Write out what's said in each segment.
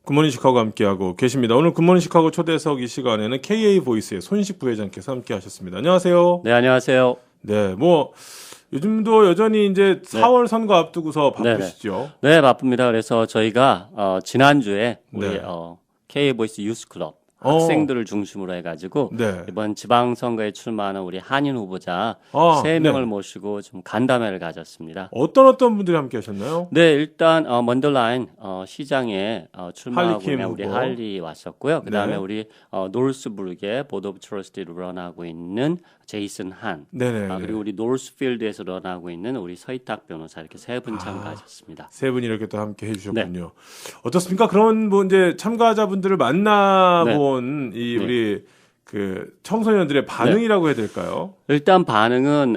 굿모닝 시카고 함께하고 계십니다. 오늘 굿모닝 시카고 초대석 이 시간에는 KA 보이스의 손식 부회장께서 함께하셨습니다. 안녕하세요. 네, 안녕하세요. 네, 뭐 요즘도 여전히 이제 4월 선거 앞두고서 바쁘시죠? 네, 바쁩니다. 그래서 저희가 지난주에 우리 네. KA 보이스 유스클럽 학생들을 중심으로 해가지고 네. 이번 지방선거에 출마하는 우리 한인 후보자 아, 3명을 네. 모시고 좀 간담회를 가졌습니다. 어떤 분들이 함께하셨나요? 네, 일단 먼더라인 시장에 출마하고 할리 킴 있는 우리 후보. 할리 왔었고요. 그다음에 네. 우리 노스부르크의 보드 오브 트러스티를 런하고 있는 제이슨 한, 네네. 그리고 우리 노스필드에서 런하고 있는 우리 서희탁 변호사 이렇게 세 분 참가하셨습니다. 세 분이 이렇게 또 함께 해주셨군요. 어떻습니까? 그런 뭐 이제 참가자분들을 만나본 이 우리 그 청소년들의 반응이라고 해야 될까요? 일단 반응은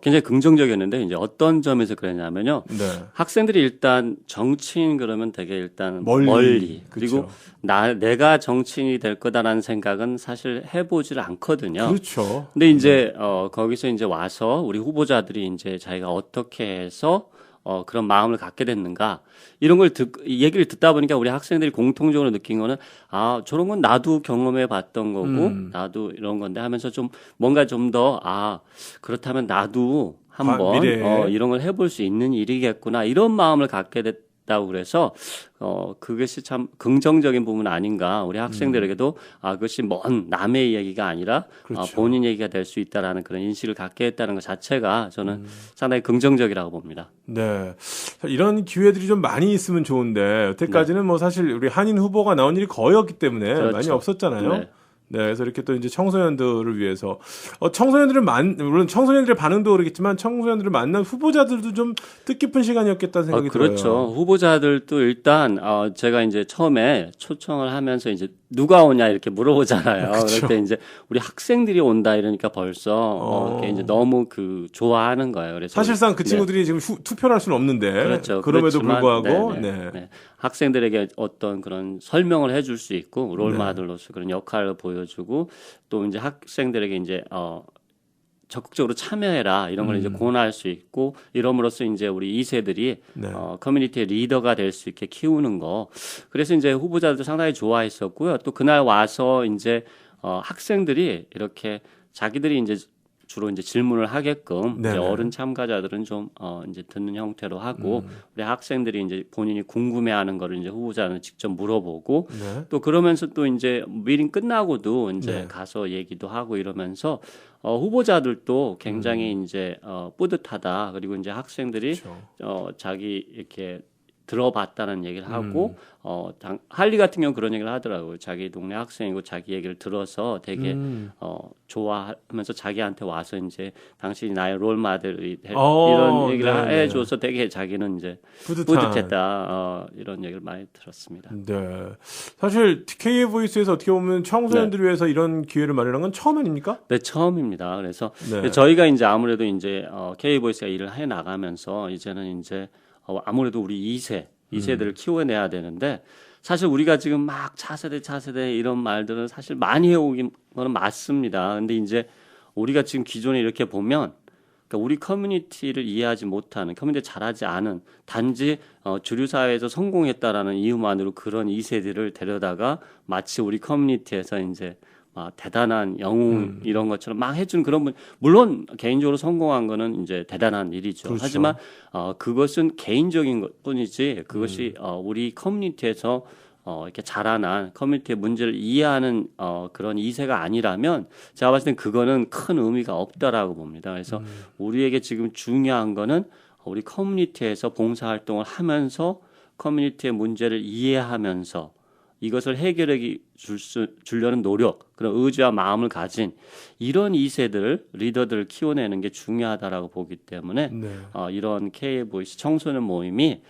굉장히 긍정적이었는데 이제 어떤 점에서 그랬냐면요. 네. 학생들이 일단 정치인 그러면 되게 일단 멀리. 그리고 그쵸. 내가 정치인이 될 거다라는 생각은 사실 해보질 않거든요. 그렇죠. 근데 이제 거기서 이제 와서 우리 후보자들이 이제 자기가 어떻게 해서 그런 마음을 갖게 됐는가 이런 걸 얘기를 듣다 보니까 우리 학생들이 공통적으로 느낀 거는 저런 건 나도 경험해 봤던 거고 나도 이런 건데 하면서 좀 뭔가 좀 더 그렇다면 나도 한번 미래에. 이런 걸 해볼 수 있는 일이겠구나 이런 마음을 갖게 됐다고 그래서 그것이 참 긍정적인 부분 아닌가 우리 학생들에게도 그것이 먼 남의 얘기가 아니라 그렇죠. 본인 얘기가 될 수 있다라는 그런 인식을 갖게 했다는 것 자체가 저는 상당히 긍정적이라고 봅니다. 네. 이런 기회들이 좀 많이 있으면 좋은데 여태까지는 뭐 사실 우리 한인 후보가 나온 일이 거의 없기 때문에 그렇죠. 많이 없었잖아요. 네. 네, 그래서 이렇게 또 이제 청소년들을 위해서 물론 청소년들의 반응도 그렇겠지만 청소년들을 만난 후보자들도 좀 뜻깊은 시간이었겠다는 생각이 그렇죠. 들어요. 후보자들도 일단 제가 이제 처음에 초청을 하면서 이제 누가 오냐 이렇게 물어보잖아요. 그렇죠. 그럴 때 이제 우리 학생들이 온다 이러니까 벌써 이렇게 이제 너무 좋아하는 거예요. 그래서 사실상 그 친구들이 지금 투표를 할 수는 없는데 그렇죠. 그럼에도 그렇지만, 불구하고 네. 학생들에게 어떤 그런 설명을 해줄 수 있고 롤모델로서 그런 역할을 보여주고 또 이제 학생들에게 이제 적극적으로 참여해라 이런 걸 이제 권할 수 있고 이럼으로써 이제 우리 2세들이 커뮤니티의 리더가 될 수 있게 키우는 거. 그래서 이제 후보자들도 상당히 좋아했었고요. 또 그날 와서 이제 학생들이 이렇게 자기들이 이제 주로 이제 질문을 하게끔 이제 어른 참가자들은 좀 이제 듣는 형태로 하고 우리 학생들이 이제 본인이 궁금해하는 거를 이제 후보자는 직접 물어보고 또 그러면서 또 이제 미팅 끝나고도 이제 가서 얘기도 하고 이러면서 후보자들도 굉장히 이제 뿌듯하다 그리고 이제 학생들이 자기 이렇게 들어봤다는 얘기를 하고 할리 같은 경우 그런 얘기를 하더라고요. 자기 동네 학생이고 자기 얘기를 들어서 되게 좋아하면서 자기한테 와서 이제 당신이 나의 롤모델이 이런 얘기를 해줘서 되게 자기는 이제 뿌듯했다 이런 얘기를 많이 들었습니다. 네, 사실 KA 보이스에서 어떻게 보면 청소년들을 위해서 이런 기회를 마련한 건 처음 아닙니까? 네, 처음입니다. 그래서 저희가 이제 아무래도 이제 KA 보이스가 일을 해 나가면서 이제는 이제 아무래도 우리 2세들을 키워내야 되는데 사실 우리가 지금 막 차세대 이런 말들은 사실 많이 해오긴 거는 맞습니다. 근데 이제 우리가 지금 기존에 이렇게 보면 그러니까 우리 커뮤니티를 이해하지 못하는 커뮤니티 잘하지 않은 단지 주류 사회에서 성공했다라는 이유만으로 그런 2세들을 데려다가 마치 우리 커뮤니티에서 이제 대단한 영웅 이런 것처럼 막 해주는 그런 분 물론 개인적으로 성공한 거는 이제 대단한 일이죠. 그렇죠. 하지만 그것은 개인적인 것뿐이지 그것이 우리 커뮤니티에서 이렇게 자라난 커뮤니티의 문제를 이해하는 그런 2세가 아니라면 제가 봤을 땐 그거는 큰 의미가 없다라고 봅니다. 그래서 우리에게 지금 중요한 거는 우리 커뮤니티에서 봉사활동을 하면서 커뮤니티의 문제를 이해하면서 이것을 해결해 주려는 노력, 그런 의지와 마음을 가진 이런 2세들, 리더들을 키워내는 게 중요하다라고 보기 때문에 이런 KA보이스 청소년 모임이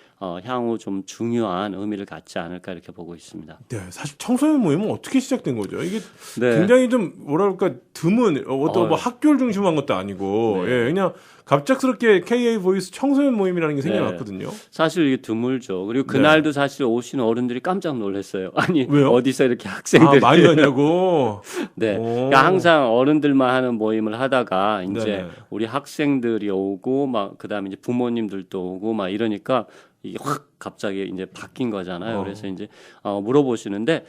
향후 좀 중요한 의미를 갖지 않을까 이렇게 보고 있습니다. 네, 사실 청소년 모임은 어떻게 시작된 거죠? 이게 굉장히 좀 뭐랄까 드문 어떤 뭐 학교를 중심으로 한 것도 아니고 그냥 갑작스럽게 KA 보이스 청소년 모임이라는 게 생겨났거든요. 사실 이게 드물죠. 그리고 그날도 사실 오신 어른들이 깜짝 놀랐어요. 아니 왜요? 어디서 이렇게 학생들이 많이 갔냐고. 네, 그러니까 항상 어른들만 하는 모임을 하다가 이제 우리 학생들이 오고 막 그다음에 이제 부모님들도 오고 막 이러니까 이게 확 갑자기 이제 바뀐 거잖아요. 그래서 이제 물어보시는데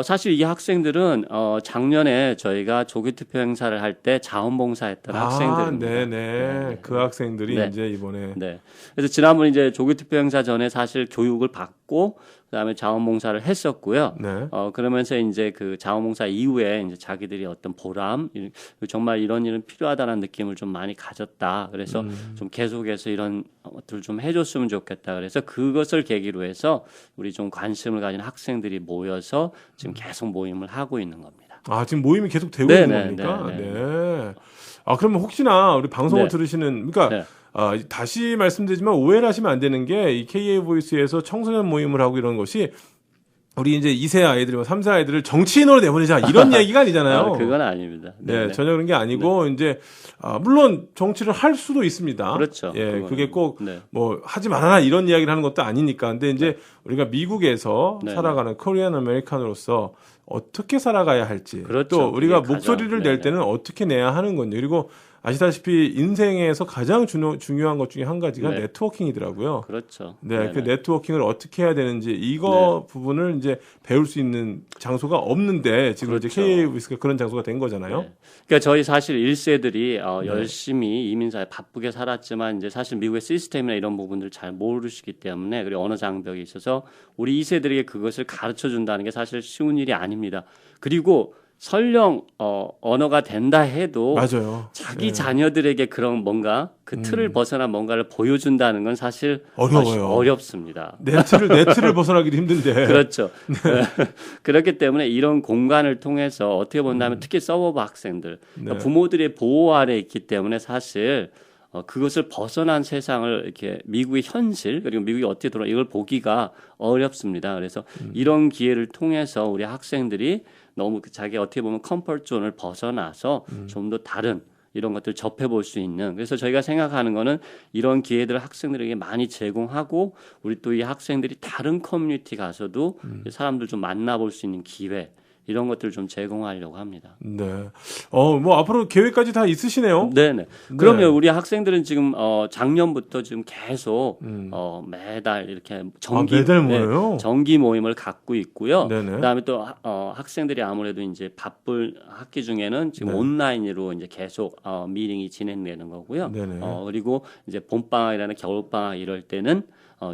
사실 이 학생들은 작년에 저희가 조기투표 행사를 할 때 자원봉사했던 학생들입니다. 네네. 네. 그 학생들이 네. 이제 이번에 네. 그래서 지난번 이제 조기투표 행사 전에 사실 교육을 받고 그다음에 자원봉사를 했었고요. 네. 그러면서 이제 그 자원봉사 이후에 이제 자기들이 어떤 보람, 정말 이런 일은 필요하다는 느낌을 좀 많이 가졌다. 그래서 좀 계속해서 이런 것들을 좀 해줬으면 좋겠다. 그래서 그것을 계기로 해서 우리 좀 관심을 가진 학생들이 모여서 지금 계속 모임을 하고 있는 겁니다. 아, 지금 모임이 계속 되고 네, 있는 네, 겁니까? 네, 네. 네. 아, 그러면 혹시나 우리 방송을 네. 들으시는, 그러니까 네. 다시 말씀드리지만 오해를 하시면 안 되는 게 이 KA 보이스에서 청소년 모임을 하고 이런 것이 우리 이제 2세 아이들, 3세 아이들을 정치인으로 내보내자 이런 얘기가 아니잖아요. 그건 아닙니다. 네, 네, 전혀 그런 게 아니고 이제 물론 정치를 할 수도 있습니다. 그렇죠. 예, 그거는. 그게 꼭 네. 뭐 하지 말아라 이런 이야기를 하는 것도 아니니까. 근데 이제 우리가 미국에서 네. 살아가는 코리안 아메리칸으로서 어떻게 살아가야 할지, 그렇죠. 또 우리가 그게 목소리를 가장, 낼 네, 때는 어떻게 내야 하는 건지, 그리고 아시다시피 인생에서 가장 중요한 것 중에 한 가지가 네. 네트워킹이더라고요. 그렇죠. 네, 네네. 그 네트워킹을 어떻게 해야 되는지 이거 부분을 이제 배울 수 있는 장소가 없는데 지금 그렇죠. 이제 KAVS가 그런 장소가 된 거잖아요. 네. 그러니까 저희 사실 1세들이 열심히 이민사에 바쁘게 살았지만 이제 사실 미국의 시스템이나 이런 부분들을 잘 모르시기 때문에 그리고 언어 장벽이 있어서 우리 2세들에게 그것을 가르쳐 준다는 게 사실 쉬운 일이 아닙니다. 그리고 설령 언어가 된다 해도 맞아요. 자기 네. 자녀들에게 그런 뭔가 그 틀을 벗어난 뭔가를 보여준다는 건 사실 어려워요. 어렵습니다. 네트를 벗어나기도 힘든데. 그렇죠. 그렇기 때문에 이런 공간을 통해서 어떻게 본다면 특히 서버브 학생들, 그러니까 네. 부모들의 보호 아래 있기 때문에 사실 그것을 벗어난 세상을 이렇게 미국의 현실 그리고 미국이 어떻게 돌아 이걸 보기가 어렵습니다. 그래서 이런 기회를 통해서 우리 학생들이 너무 자기 어떻게 보면 컴포트 존을 벗어나서 좀 더 다른 이런 것들 접해볼 수 있는 그래서 저희가 생각하는 거는 이런 기회들을 학생들에게 많이 제공하고 우리 또 이 학생들이 다른 커뮤니티 가서도 사람들 좀 만나볼 수 있는 기회 이런 것들을 좀 제공하려고 합니다. 네. 뭐 앞으로 계획까지 다 있으시네요. 네네. 그러면 우리 학생들은 지금 작년부터 지금 계속 매달 이렇게 매달 모여요? 정기 모임을 갖고 있고요. 네네. 그다음에 또 학생들이 아무래도 이제 바쁠 학기 중에는 지금 네. 온라인으로 이제 계속 미팅이 진행되는 거고요. 네네. 그리고 이제 봄방학이라는 겨울방학 이럴 때는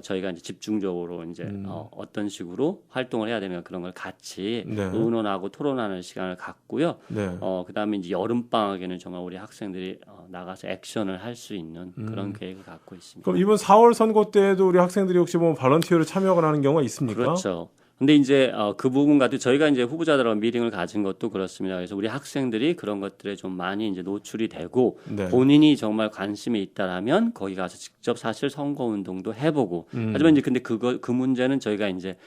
저희가 이제 집중적으로 이제 어떤 식으로 활동을 해야 되는가 그런 걸 같이 네. 의논하고 토론하는 시간을 갖고요. 네. 그다음에 이제 여름 방학에는 정말 우리 학생들이 나가서 액션을 할 수 있는 그런 계획을 갖고 있습니다. 그럼 이번 4월 선거 때도 우리 학생들이 혹시 뭐 발런티어로 참여하거나 하는 경우가 있습니까? 그렇죠. 근데 이제 그 부분 같은 저희가 이제 후보자들하고 미팅을 가진 것도 그렇습니다. 그래서 우리 학생들이 그런 것들에 좀 많이 이제 노출이 되고 네. 본인이 정말 관심이 있다라면 거기 가서 직접 사실 선거 운동도 해보고 하지만 이제 근데 그 문제는 저희가 이제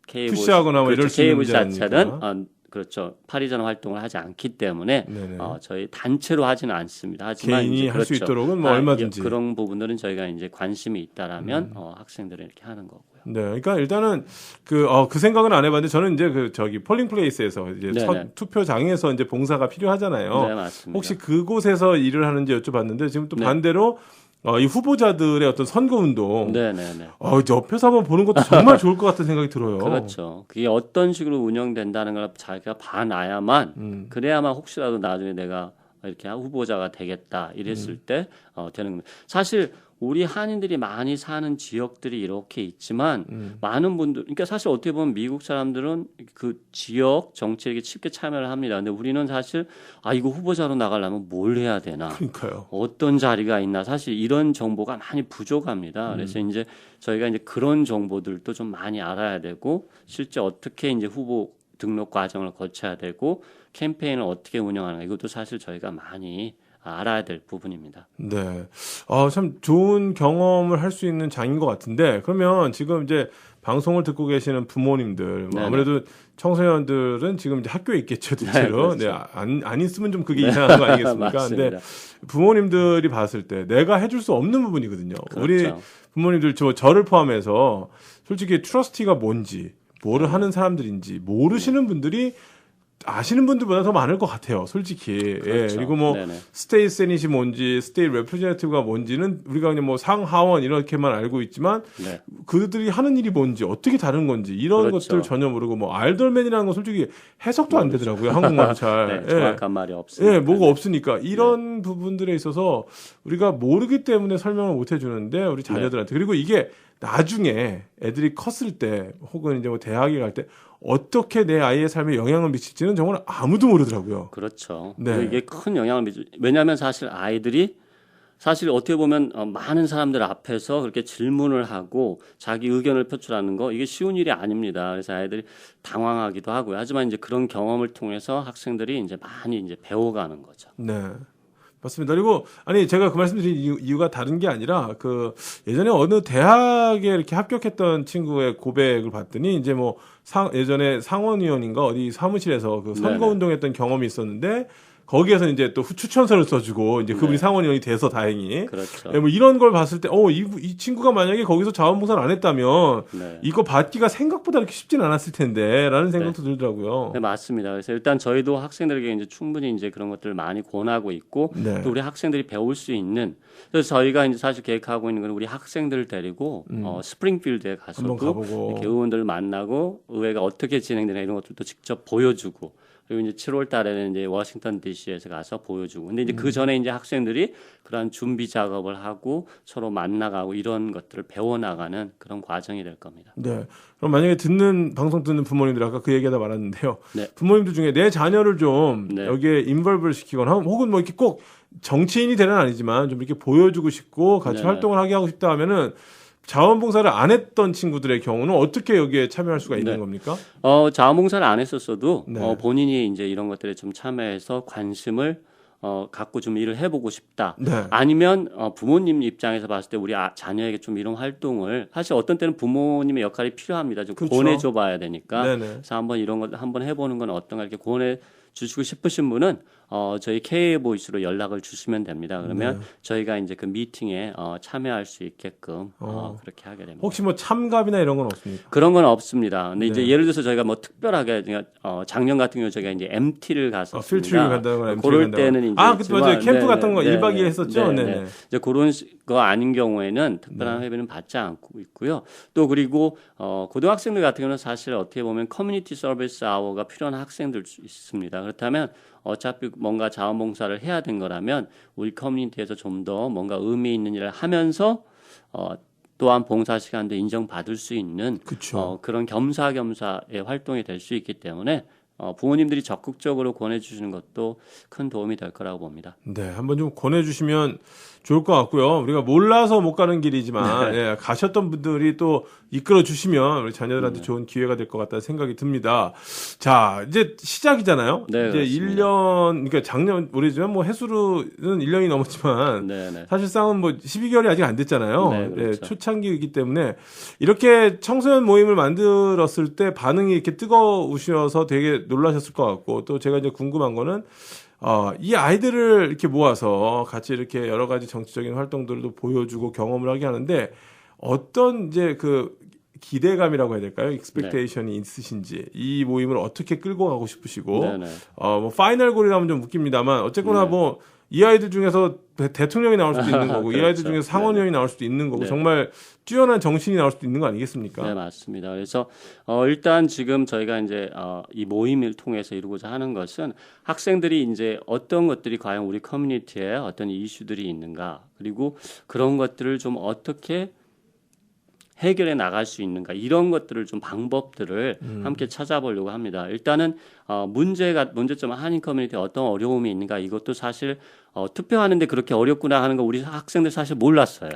푸시하거나 뭐 이럴 수 있는 문제 자체는 아닙니까? 그렇죠. 파리전 활동을 하지 않기 때문에 네네. 저희 단체로 하지는 않습니다. 하지만 개인이 이제 할 수 그렇죠. 있도록은 뭐 얼마든지. 그런 부분들은 저희가 이제 관심이 있다라면 학생들은 이렇게 하는 거고요. 네, 그러니까 일단은 그 생각은 안 해봤는데 저는 이제 폴링 플레이스에서 이제 네네. 첫 투표장에서 이제 봉사가 필요하잖아요. 네, 맞습니다. 혹시 그곳에서 일을 하는지 여쭤봤는데 지금 또 네. 반대로 이 후보자들의 어떤 선거 운동, 네네네. 옆에서 한번 보는 것도 정말 좋을 것 같은 생각이 들어요. 그렇죠. 그게 어떤 식으로 운영된다는 걸 자기가 봐놔야만 그래야만 혹시라도 나중에 내가 이렇게 후보자가 되겠다 이랬을 때 되는 겁니다. 사실 우리 한인들이 많이 사는 지역들이 이렇게 있지만 많은 분들 그러니까 사실 어떻게 보면 미국 사람들은 그 지역 정치에 쉽게 참여를 합니다. 근데 우리는 사실 이거 후보자로 나가려면 뭘 해야 되나? 그러니까요. 어떤 자리가 있나? 사실 이런 정보가 많이 부족합니다. 그래서 이제 저희가 이제 그런 정보들도 좀 많이 알아야 되고 실제 어떻게 이제 후보 등록 과정을 거쳐야 되고 캠페인을 어떻게 운영하는가 이것도 사실 저희가 많이 알아야 될 부분입니다. 네. 참 좋은 경험을 할 수 있는 장인 것 같은데, 그러면 지금 이제 방송을 듣고 계시는 부모님들, 뭐 아무래도 청소년들은 지금 이제 학교에 있겠죠, 대체로. 네, 그렇죠. 네, 안 있으면 좀 그게 이상한 거 아니겠습니까? 근데 부모님들이 봤을 때 내가 해줄 수 없는 부분이거든요. 그렇죠. 우리 부모님들, 저를 포함해서 솔직히 트러스티가 뭔지, 뭐를 하는 사람들인지 모르시는 분들이 아시는 분들보다 더 많을 것 같아요, 솔직히. 그렇죠. 예, 그리고 뭐 네네. 스테이트 세닛이 뭔지, 스테이트 레프레젠테이티브가 뭔지는 우리가 그냥 뭐 상하원 이렇게만 알고 있지만 네. 그들이 하는 일이 뭔지, 어떻게 다른 건지 이런 그렇죠. 것들 전혀 모르고 뭐 알덜맨이라는 건 솔직히 해석도 안 되더라고요, 한국말로 잘. 네, 정확한 말이 없으니까. 예, 뭐가 없으니까 이런 부분들에 있어서 우리가 모르기 때문에 설명을 못 해주는데 우리 자녀들한테 그리고 이게 나중에 애들이 컸을 때 혹은 이제 뭐 대학에 갈 때 어떻게 내 아이의 삶에 영향을 미칠지는 정말 아무도 모르더라고요. 그렇죠. 네. 이게 큰 영향을 미치. 왜냐하면 사실 아이들이 사실 어떻게 보면 많은 사람들 앞에서 그렇게 질문을 하고 자기 의견을 표출하는 거 이게 쉬운 일이 아닙니다. 그래서 아이들이 당황하기도 하고요. 하지만 이제 그런 경험을 통해서 학생들이 이제 많이 이제 배워가는 거죠. 네. 맞습니다. 그리고 아니 제가 그 말씀드린 이유가 다른 게 아니라 그 예전에 어느 대학에 이렇게 합격했던 친구의 고백을 봤더니 이제 뭐 예전에 상원의원인가 어디 사무실에서 그 선거 운동했던 경험이 있었는데 거기에서 이제 또 추천서를 써주고 이제 그분이 상원의원이 돼서 다행히 그렇죠. 뭐 이런 걸 봤을 때 이 친구가 만약에 거기서 자원봉사를 안 했다면 이거 받기가 생각보다 이렇게 쉽지는 않았을 텐데라는 생각도 들더라고요. 네, 맞습니다. 그래서 일단 저희도 학생들에게 이제 충분히 이제 그런 것들을 많이 권하고 있고 또 우리 학생들이 배울 수 있는 그래서 저희가 이제 사실 계획하고 있는 건 우리 학생들을 데리고 스프링필드에 가서도 이렇게 의원들을 만나고 의회가 어떻게 진행되나 이런 것들도 직접 보여주고 그리고 이제 7월 달에는 이제 워싱턴 DC에서 가서 보여주고. 근데 이제 그 전에 이제 학생들이 그러한 준비 작업을 하고 서로 만나가고 이런 것들을 배워나가는 그런 과정이 될 겁니다. 네. 그럼 만약에 방송 듣는 부모님들 아까 그 얘기하다 말았는데요. 네. 부모님들 중에 내 자녀를 좀 여기에 인벌브를 시키거나 혹은 뭐 이렇게 꼭 정치인이 되는 아니지만 좀 이렇게 보여주고 싶고 같이 활동을 하게 하고 싶다 하면은 자원봉사를 안 했던 친구들의 경우는 어떻게 여기에 참여할 수가 있는 겁니까? 자원봉사를 안 했었어도 본인이 이제 이런 것들에 좀 참여해서 관심을 갖고 좀 일을 해보고 싶다. 아니면 부모님 입장에서 봤을 때 우리 자녀에게 좀 이런 활동을 사실 어떤 때는 부모님의 역할이 필요합니다. 좀 권해줘봐야 되니까. 그래서 한번 이런 거 한번 해보는 건 어떤가 이렇게 권해 주시고 싶으신 분은 저희 KA 보이스로 연락을 주시면 됩니다. 그러면 저희가 이제 그 미팅에 참여할 수 있게끔 그렇게 하게 됩니다. 혹시 뭐 참갑이나 이런 건 없습니까? 그런 건 없습니다. 근데 이제 예를 들어서 저희가 뭐 특별하게 작년 같은 경우 저희가 이제 MT를 갔었습니다. 필트를 간다는 건 그럴 때는 이제 그때 맞아요. 캠프 같은 거 1박 2일 했었죠. 네. 이제 그런 거 아닌 경우에는 특별한 회비는 받지 않고 있고요. 또 그리고 고등학생들 같은 경우는 사실 어떻게 보면 커뮤니티 서비스 아워가 필요한 학생들 있습니다. 그렇다면 어차피 뭔가 자원봉사를 해야 된 거라면 우리 커뮤니티에서 좀 더 뭔가 의미 있는 일을 하면서 또한 봉사 시간도 인정받을 수 있는 그런 겸사겸사의 활동이 될 수 있기 때문에 부모님들이 적극적으로 권해주시는 것도 큰 도움이 될 거라고 봅니다. 네, 한번 좀 권해주시면 좋을 것 같고요. 우리가 몰라서 못 가는 길이지만 가셨던 분들이 또 이끌어 주시면 우리 자녀들한테 좋은 기회가 될 것 같다는 생각이 듭니다. 자, 이제 시작이잖아요. 네, 이제 그렇습니다. 1년, 그러니까 올해지만 뭐 해수로는 1년이 넘었지만 사실상은 뭐 12개월이 아직 안 됐잖아요. 그렇죠. 초창기이기 때문에 이렇게 청소년 모임을 만들었을 때 반응이 이렇게 뜨거우셔서 되게 놀라셨을 것 같고 또 제가 이제 궁금한 거는 이 아이들을 이렇게 모아서 같이 이렇게 여러 가지 정치적인 활동들도 보여주고 경험을 하게 하는데 어떤 이제 그 기대감이라고 해야 될까요? 익스펙테이션이 있으신지 이 모임을 어떻게 끌고 가고 싶으시고 뭐 파이널 골이라면 좀 웃깁니다만 어쨌거나 뭐 이 아이들 중에서 대통령이 나올 수도 있는 거고 이 아이들 중에서 상원의원이 나올 수도 있는 거고 정말 뛰어난 정신이 나올 수도 있는 거 아니겠습니까? 네, 맞습니다. 그래서 일단 지금 저희가 이제 이 모임을 통해서 이루고자 하는 것은 학생들이 이제 어떤 것들이 과연 우리 커뮤니티에 어떤 이슈들이 있는가 그리고 그런 것들을 좀 어떻게 해결해 나갈 수 있는가 이런 것들을 좀 방법들을 함께 찾아보려고 합니다. 일단은 문제점 한인 커뮤니티에 어떤 어려움이 있는가 이것도 사실 투표하는데 그렇게 어렵구나 하는 거 우리 학생들 사실 몰랐어요.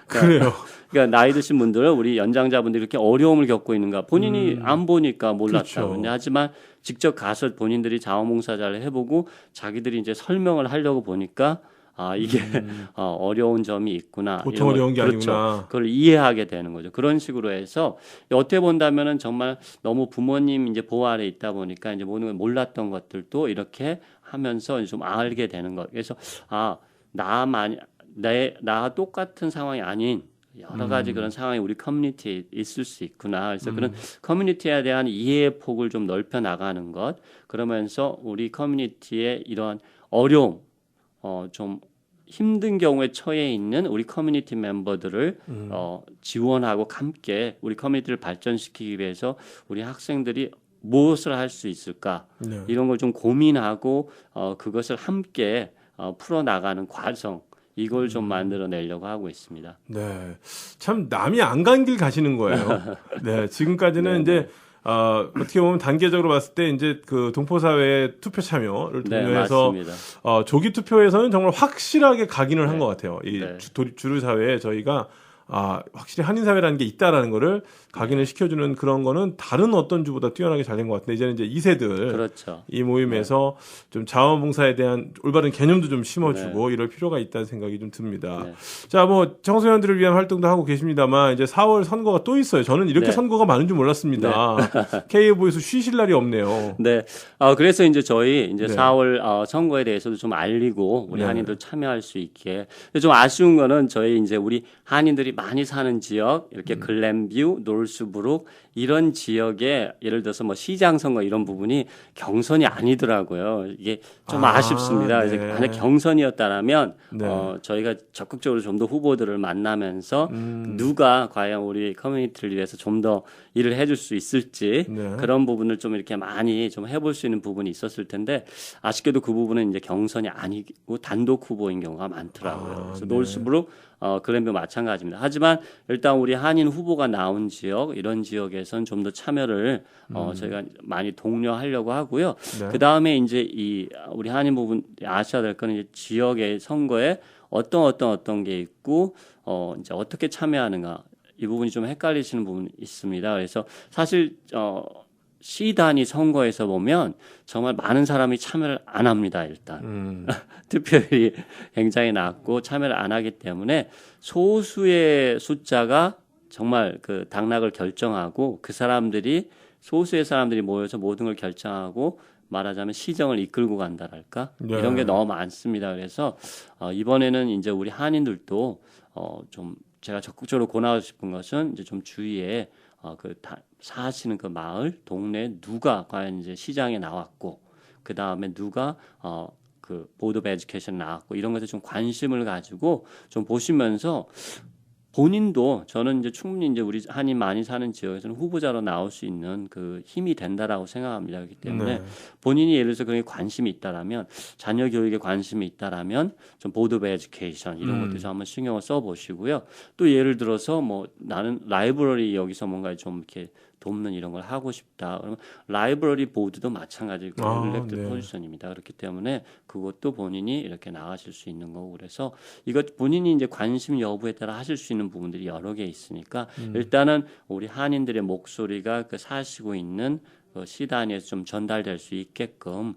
그래요. 그러니까 나이 드신 분들 우리 연장자분들이 이렇게 어려움을 겪고 있는가 본인이 안 보니까 몰랐다. 근데 하지만 직접 가서 본인들이 자원봉사자를 해보고 자기들이 이제 설명을 하려고 보니까 이게 어려운 점이 있구나. 보통 어려운 게 아니구나. 그걸 이해하게 되는 거죠. 그런 식으로 해서 어떻게 본다면은 정말 너무 부모님 이제 보호 아래 있다 보니까 이제 모든 걸 몰랐던 것들도 이렇게 하면서 좀 알게 되는 거. 그래서 나와 똑같은 상황이 아닌 여러 가지 그런 상황이 우리 커뮤니티에 있을 수 있구나. 그래서 그런 커뮤니티에 대한 이해의 폭을 좀 넓혀 나가는 것, 그러면서 우리 커뮤니티의 이러한 어려움, 좀 힘든 경우에 처해 있는 우리 커뮤니티 멤버들을 지원하고 함께 우리 커뮤니티를 발전시키기 위해서 우리 학생들이 무엇을 할 수 있을까? 네. 이런 걸 좀 고민하고 그것을 함께 풀어나가는 과정, 이걸 좀 만들어내려고 하고 있습니다. 네. 참 남이 안 간 길 가시는 거예요. 네. 지금까지는 이제 어떻게 보면 단계적으로 봤을 때 이제 그 동포사회의 투표 참여를 독려해서 맞습니다. 조기 투표에서는 정말 확실하게 각인을 한 것 같아요. 이 네. 주류 사회에 저희가 확실히 한인 사회라는 게 있다라는 거를 각인을 시켜주는 그런 거는 다른 어떤 주보다 뛰어나게 잘 된 것 같은데 이제는 이제 2세들 그렇죠. 이 모임에서 좀 자원봉사에 대한 올바른 개념도 좀 심어주고 이럴 필요가 있다는 생각이 좀 듭니다. 네. 자, 뭐 청소년들을 위한 활동도 하고 계십니다만 이제 4월 선거가 또 있어요. 저는 이렇게 네. 선거가 많은 줄 몰랐습니다. KBO에서 쉬실 날이 없네요. 네. 그래서 이제 저희 이제 네. 4월 선거에 대해서도 좀 알리고 우리 네. 한인들 참여할 수 있게. 근데 좀 아쉬운 거는 저희 이제 우리 한인들이 많이 사는 지역, 이렇게 글렌뷰, 노스브룩 이런 지역에 예를 들어서 뭐 시장 선거 이런 부분이 경선이 아니더라고요. 이게 좀 아쉽습니다. 그래서 네. 만약 경선이었다면 네. 저희가 적극적으로 좀 더 후보들을 만나면서 누가 과연 우리 커뮤니티를 위해서 좀 더 일을 해줄 수 있을지 네. 그런 부분을 좀 이렇게 많이 좀 해볼 수 있는 부분이 있었을 텐데 아쉽게도 그 부분은 이제 경선이 아니고 단독 후보인 경우가 많더라고요. 그래서 네. 노스브룩 글렌뷰 마찬가지입니다. 하지만 일단 우리 한인 후보가 나온 지역 이런 지역에선 좀 더 참여를 저희가 많이 독려하려고 하고요. 네. 그 다음에 이제 이 우리 한인 부분 아셔야 될 거는 이제 지역의 선거에 어떤 게 있고 이제 어떻게 참여하는가 이 부분이 좀 헷갈리시는 부분이 있습니다. 그래서 사실 시 단위 선거에서 보면 정말 많은 사람이 참여를 안 합니다. 일단 투표율이 굉장히 낮고 참여를 안 하기 때문에 소수의 숫자가 정말 그 당락을 결정하고 그 사람들이 소수의 사람들이 모여서 모든 걸 결정하고 말하자면 시정을 이끌고 간다랄까 네. 이런 게 너무 많습니다. 그래서 이번에는 이제 우리 한인들도 좀 제가 적극적으로 권하고 싶은 것은 이제 좀 주위에 사시는 그 마을, 동네 누가 과연 이제 시장에 나왔고 그 다음에 누가 그 보드 오브 에듀케이션 나왔고 이런 것에 좀 관심을 가지고 좀 보시면서 본인도 저는 이제 충분히 이제 우리 한인 많이 사는 지역에서는 후보자로 나올 수 있는 그 힘이 된다라고 생각합니다. 그렇기 때문에 본인이 예를 들어서 그런 게 관심이 있다라면 자녀 교육에 관심이 있다라면 좀 보드 오브 에듀케이션 이런 것들에서 한번 신경을 써 보시고요. 또 예를 들어서 뭐 나는 라이브러리 여기서 뭔가 좀 이렇게 돕는 이런 걸 하고 싶다. 그러면 라이브러리 보드도 마찬가지고 일렉트 포지션입니다. 그렇기 때문에 그것도 본인이 이렇게 나가실 수 있는 거고 그래서 이것 본인이 이제 관심 여부에 따라 하실 수 있는 부분들이 여러 개 있으니까 일단은 우리 한인들의 목소리가 그 사시고 있는 그 시단위에서 좀 전달될 수 있게끔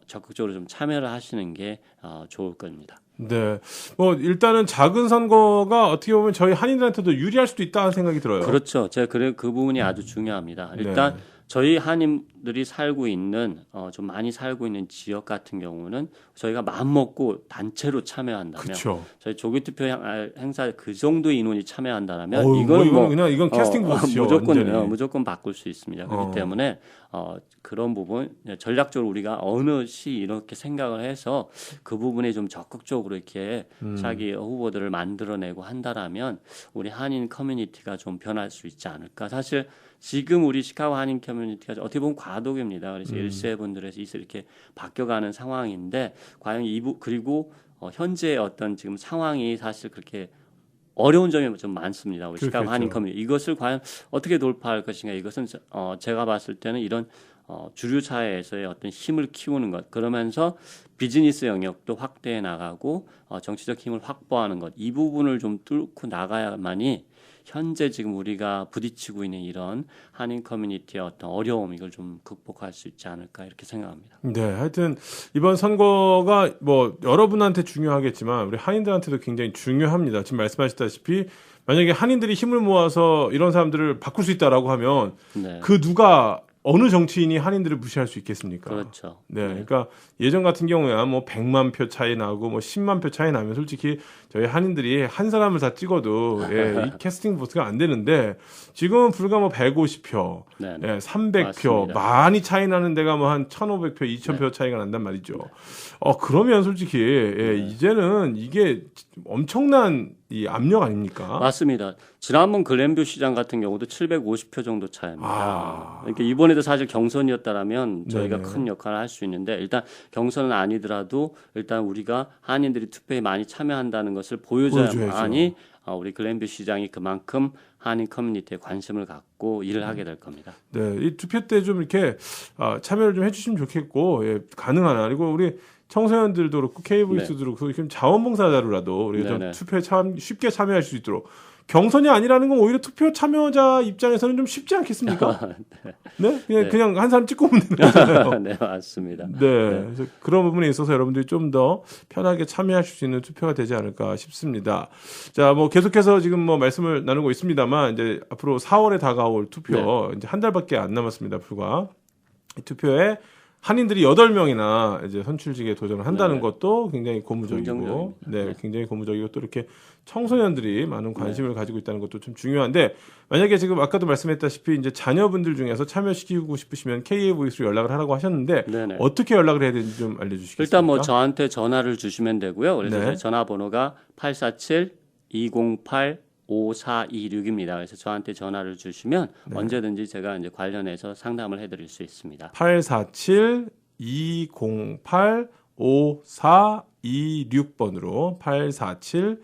적극적으로 좀 참여를 하시는 게 좋을 겁니다. 네. 뭐 일단은 작은 선거가 어떻게 보면 저희 한인들한테도 유리할 수도 있다는 생각이 들어요. 그렇죠. 제가 그 부분이 아주 중요합니다. 일단 저희 한인들이 살고 있는 좀 많이 살고 있는 지역 같은 경우는 저희가 마음 먹고 단체로 참여한다면 그쵸. 저희 조기 투표 행사 그 정도 인원이 참여한다면 이건 캐스팅 보시죠. 무조건 바꿀 수 있습니다. 그렇기 때문에 그런 부분 전략적으로 우리가 어느 시 이렇게 생각을 해서 그 부분에 좀 적극적으로 이렇게 자기 후보들을 만들어내고 한다라면 우리 한인 커뮤니티가 좀 변할 수 있지 않을까. 사실 지금 우리 시카고 한인 커뮤니티가 어떻게 보면 과도기입니다. 그래서 1세 분들에서 이렇게 바뀌어가는 상황인데 과연 그리고 현재 어떤 지금 상황이 사실 그렇게 어려운 점이 좀 많습니다. 우리 시카고 한인 커뮤니티 이것을 과연 어떻게 돌파할 것인가 이것은 제가 봤을 때는 이런 주류 사회에서의 어떤 힘을 키우는 것 그러면서 비즈니스 영역도 확대해 나가고 정치적 힘을 확보하는 것 이 부분을 좀 뚫고 나가야만이 현재 지금 우리가 부딪히고 있는 이런 한인 커뮤니티의 어떤 어려움 이걸 좀 극복할 수 있지 않을까 이렇게 생각합니다. 네, 하여튼 이번 선거가 뭐 여러분한테 중요하겠지만 우리 한인들한테도 굉장히 중요합니다. 지금 말씀하셨다시피 만약에 한인들이 힘을 모아서 이런 사람들을 바꿀 수 있다라고 하면 그 누가 어느 정치인이 한인들을 무시할 수 있겠습니까? 그렇죠. 네, 그러니까 예전 같은 경우야 뭐 100만 표 차이 나고 뭐 10만 표 차이 나면 솔직히 저희 한인들이 한 사람을 다 찍어도 이 캐스팅 보스가 안 되는데 지금은 불과 뭐 150표, 네네. 300표 맞습니다. 많이 차이 나는 데가 뭐 한 1,500표, 2,000표 차이가 난단 말이죠. 그러면 솔직히 이제는 이게 엄청난 이 압력 아닙니까? 맞습니다. 지난번 글렌뷰 시장 같은 경우도 750표 정도 차이입니다. 그러니까 이번에도 사실 경선이었다라면 저희가 네네. 큰 역할을 할 수 있는데 일단 경선은 아니더라도 일단 우리가 한인들이 투표에 많이 참여한다는 것을 보여줘야만이 우리 글렌뷰 시장이 그만큼 한인 커뮤니티에 관심을 갖고 일을 하게 될 겁니다. 네, 이 투표 때 좀 이렇게 참여를 좀 해주시면 좋겠고 가능한 한 그리고 우리 청소년들도 그렇고 KBS도 그렇고 좀 자원봉사자로라도 우리가 좀 네네. 투표에 쉽게 참여할 수 있도록 경선이 아니라는 건 오히려 투표 참여자 입장에서는 좀 쉽지 않겠습니까? 네, 그냥 한 사람 찍고 오면 되는 거잖아요. 네, 맞습니다. 네, 그래서 그런 부분에 있어서 여러분들이 좀 더 편하게 참여하실 수 있는 투표가 되지 않을까 싶습니다. 자, 뭐 계속해서 지금 뭐 말씀을 나누고 있습니다만 이제 앞으로 4월에 다가올 투표 이제 한 달밖에 안 남았습니다. 불과 이 투표에 한인들이 8명이나 이제 선출직에 도전을 한다는 것도 굉장히 고무적이고, 굉장히 고무적이고 또 이렇게 청소년들이 많은 관심을 가지고 있다는 것도 좀 중요한데 만약에 지금 아까도 말씀했다시피 이제 자녀분들 중에서 참여시키고 싶으시면 KA 보이스로 연락을 하라고 하셨는데 어떻게 연락을 해야 되는지 좀 알려주시겠습니까? 일단 뭐 저한테 전화를 주시면 되고요. 그래서 제 전화번호가 847-208-5426입니다. 그래서 저한테 전화를 주시면 언제든지 제가 이제 관련해서 상담을 해드릴 수 있습니다. 847-208-5426번으로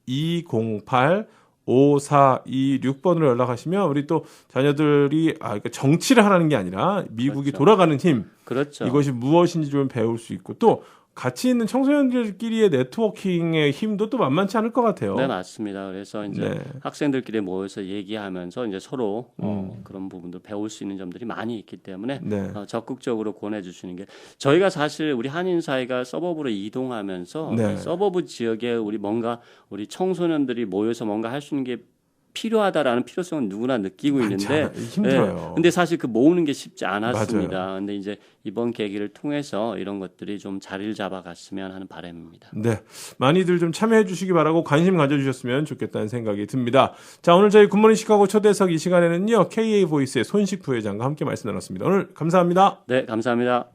847-208-5426번으로 연락하시면 우리 또 자녀들이 그러니까 정치를 하라는 게 아니라 미국이 돌아가는 힘 이것이 무엇인지 좀 배울 수 있고 또 같이 있는 청소년들끼리의 네트워킹의 힘도 또 만만치 않을 것 같아요. 네, 맞습니다. 그래서 이제 학생들끼리 모여서 얘기하면서 이제 서로 그런 부분들 배울 수 있는 점들이 많이 있기 때문에 적극적으로 권해주시는 게 저희가 사실 우리 한인 사회가 서버브로 이동하면서 서버브 지역에 우리 청소년들이 모여서 뭔가 할 수 있는 게 필요하다라는 필요성은 누구나 느끼고 있는데 힘들어요. 근데 사실 그 모으는 게 쉽지 않았습니다. 근데 이제 이번 계기를 통해서 이런 것들이 좀 자리를 잡아갔으면 하는 바람입니다. 네, 많이들 좀 참여해 주시기 바라고 관심 가져주셨으면 좋겠다는 생각이 듭니다. 자, 오늘 저희 굿모닝 시카고 초대석 이 시간에는요 KA 보이스의 손식 부회장과 함께 말씀 나눴습니다. 오늘 감사합니다. 네, 감사합니다.